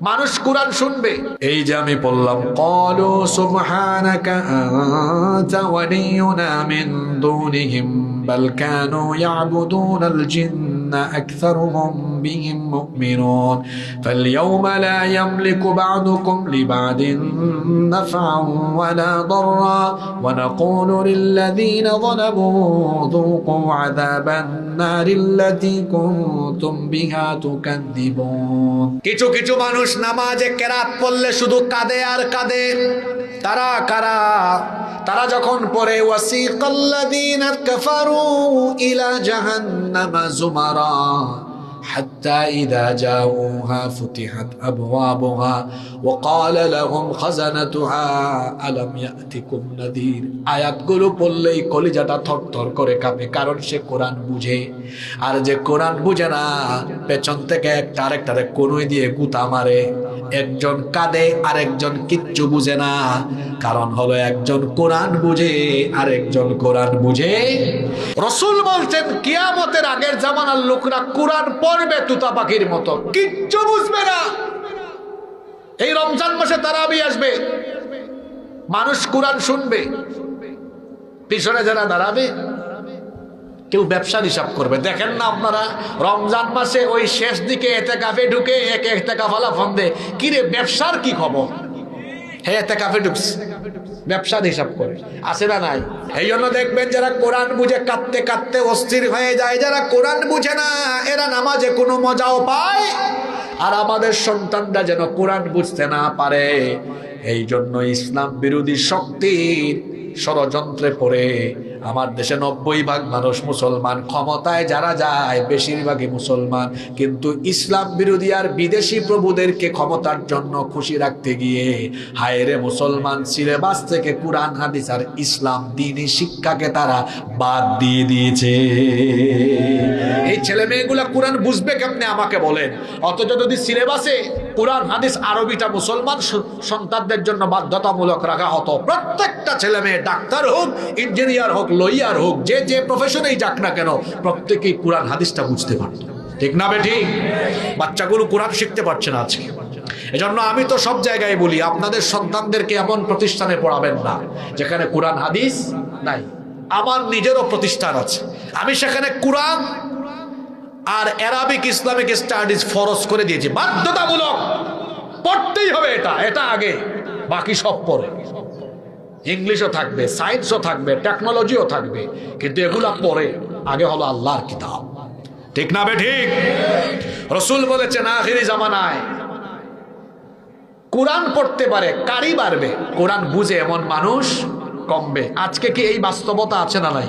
মানুষ কোরআন শুনবে। এই যে আমি বললাম ক্বালু সুবহানাকা আনতা ওয়ালিয়ুনা মিন দুনিহিম বাল কানু ইয়াবুদুনাল জিন্না আকসারুহুম বিহিম মুমিনুন ফালইয়াওমা লা ইয়ামলিকু বা'দুকুম লিবা'দিন নাফআন ওয়ালা দাররা ওয়া নাকুলু লিল্লাযীনা যালামু যুকু আযাবান নারিল্লাতী কুনতুম বিহা তুকাযযিবুন। কিছু কিছু মানুষ নামাজে কেরাত পড়লে শুধু কাঁদে আর কাঁদে। তারা কারা? তারা যখন পড়ে ওয়াসিকাল্লাযীনা কাফারু ইলা জাহান্নামা যুমারা হাত্তা ইযা জাউহা ফুতিহাত আবওয়াবুহা ওয়া ক্বালা লাহুম খাযানাতুহা আলাম ইয়াতিকুম নাযীর। আয়াতগুলো পড়লেই কলিজাটা থরথর করে কাঁপে, কারণ সে কোরআন বুঝে। আর যে কোরআন বুঝে না, পেছন থেকে একটা আরেকটারে কোনোই দিয়ে গুতা মারে। একজন কাঁদে আর একজন কিচ্ছু বুঝে না, কারণ হলো একজন কোরআন বুঝে আর একজন কোরআন বুঝে। রাসূল বলছেন কিয়ামতের আগের জামানার লোকরা কোরআন পড়বে তুতা পাখির মতো, কিচ্ছু বুঝবে না। এই রমজান মাসে তারাবি আসবে, মানুষ কোরআন শুনবে, পিছনে যারা দাঁড়াবে কেউ ব্যবসার হিসাব করবে। দেখেন না আপনারা রমজান মাসে ওই শেষ দিকে এতেকাফে ঢুকে এক এতেকাফালা ফোন দে, কিরে ব্যবসার কি খবর? হ্যাঁ এতেকাফে ঢুকছে, ব্যবসার হিসাব করে, আছে না নাই? এই জন্য দেখবেন যারা কোরআন বুঝে কাঁদতে কাঁদতে অস্থির হয়ে যায়, যারা কোরআন বুঝে না এরা নামাজে কোনো মজাও পায়। আর আমাদের সন্তানরা যেন কোরআন বুঝতে না পারে, এই জন্য ইসলাম বিরোধী শক্তির ষড়যন্ত্রে পড়ে আমার দেশে 90% মানুষ মুসলমান, ক্ষমতায় যারা যায় বেশিরভাগই মুসলমান, কিন্তু ইসলাম বিরোধী আর বিদেশি প্রভুদেরকে ক্ষমতার জন্য খুশি রাখতে গিয়ে হায়রে মুসলমান সিলেবাস থেকে কোরআন হাদিস আর ইসলাম দ্বীনি শিক্ষাকে তারা বাদ দিয়ে দিয়েছে। এই ছেলে মেয়েগুলা কোরআন বুঝবে কেমনে আমাকে বলেন? অথচ যদি সিলেবাসে কোরআন হাদিস আরবিটা মুসলমান সন্তানদের জন্য বাধ্যতামূলক রাখা হতো, প্রত্যেকটা ছেলে মেয়ে ডাক্তার হোক, ইঞ্জিনিয়ার হোক, লয়ার হোক, যে যে প্রফেশনেই যাক না কেন, প্রত্যেকেই কোরআন হাদিসটা বুঝতে পারত। ঠিক না বেঠিক? বাচ্চাগুলো কোরআন শিখতে পারছে না আজকে। এজন্য আমি তো সব জায়গায় বলি আপনাদের সন্তানদেরকে এমন প্রতিষ্ঠানে পড়াবেন না যেখানে কোরআন হাদিস নাই। আমার নিজেরও প্রতিষ্ঠান আছে, আমি সেখানে কোরআন আর অ্যারাবিক ইসলামিক স্টাডিজ ফরজ করে দিয়েছি, বাধ্যতামূলক পড়তেই হবে। এটা আগে, বাকি সব পরে। ইংলিশও থাকবে, সায়েন্সও থাকবে, টেকনোলজিও থাকবে, কিন্তু এগুলা পরে। আগে হলো আল্লাহর কিতাব। ঠিক না বে ঠিক? রাসূল বলেছেন আখিরি জামানায় কোরআন পড়তে পারে কারি বাড়বে, কোরআন বুঝে এমন মানুষ কমবে। আজকে কি এই বাস্তবতা আছে না নাই?